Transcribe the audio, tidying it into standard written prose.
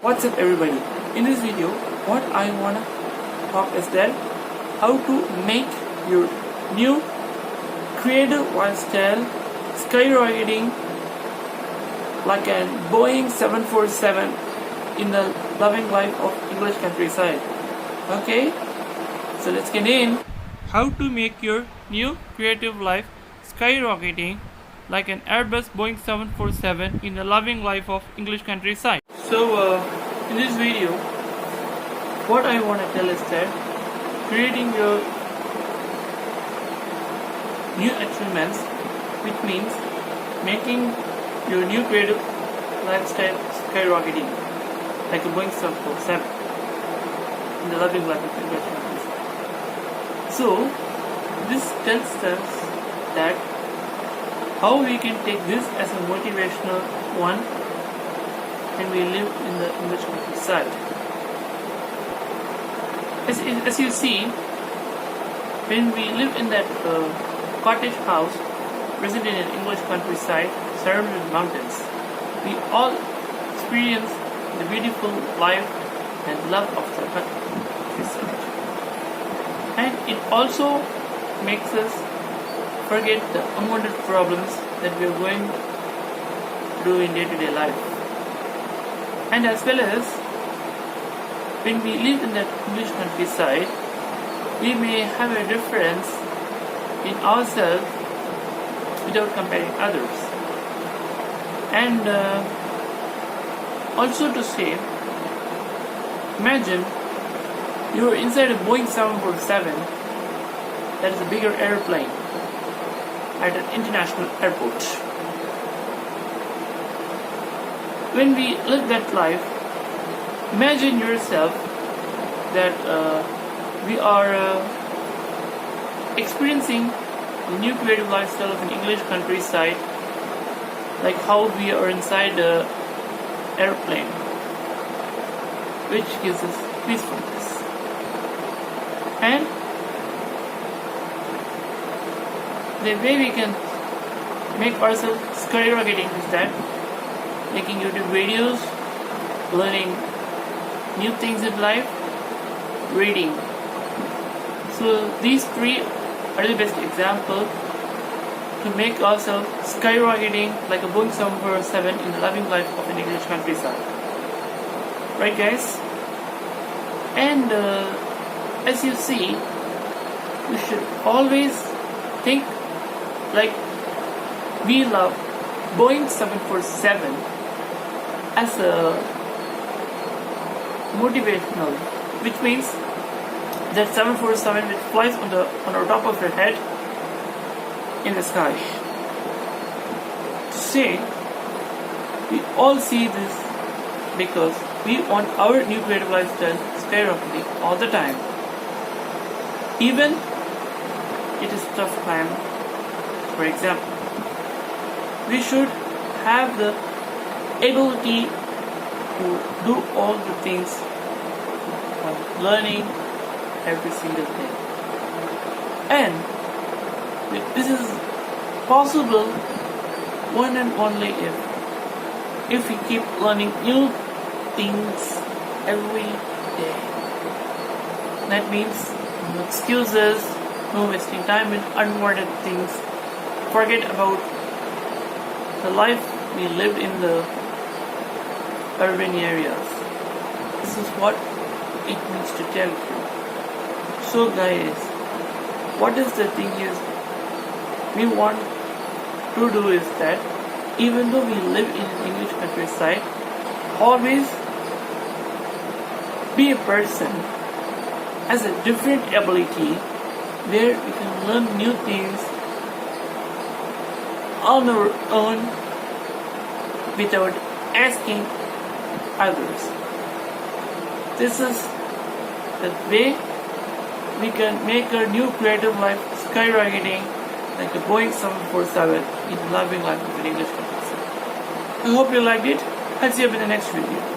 What's up everybody? In this video what I wanna talk is that how to make your new creative lifestyle skyrocketing like a Boeing 747 in the loving life of English countryside. Okay, so let's get in. How to make your new creative life skyrocketing like an Airbus Boeing 747 in the loving life of English countryside. So in this video what I want to tell is that creating your new achievements, which means making your new creative lifestyle skyrocketing like a Boeing 747 in the loving life of English countryside. So this tells us that how we can take this as a motivational one when we live in the English countryside. As you see, when we live in that cottage house present in an English countryside surrounded with mountains, we all experience the beautiful life and love of the countryside. And it also makes us forget the unwanted problems that we are going through in day-to-day life. And as well as when we live in that English countryside, we may have a difference in ourselves without comparing others. And also to say, imagine you are inside a Boeing 747 that is a bigger airplane at an international airport. When we live that life, imagine yourself that we are experiencing the new creative lifestyle of an English countryside, like how we are inside the airplane, which gives us peacefulness. And the way we can make ourselves skyrocketing is that making YouTube videos, learning new things in life, reading. So these three are the best examples to make ourselves skyrocketing like a Boeing 747 in the loving life of an English countryside. Right guys? And as you see, we should always think like we love Boeing 747 as a motivational, which means that 747 which flies on our top of your head in the sky. To say, we all see this because we want our new creative lifestyle skyrocketing all the time. Even it is tough time. For example, we should have the ability to do all the things of learning every single day. And this is possible one and only if we keep learning new things every day. That means no excuses, no wasting time in unwanted things. Forget about the life we live in the urban areas. This is what it means to tell you. So guys, what is the thing is we want to do is that even though we live in an English countryside, always be a person has a different ability where we can learn new things on our own without asking others. This is the way we can make our new creative life skyrocketing like a Boeing 747 in the loving life of an English countryside. I hope you liked it. I'll see you in the next video.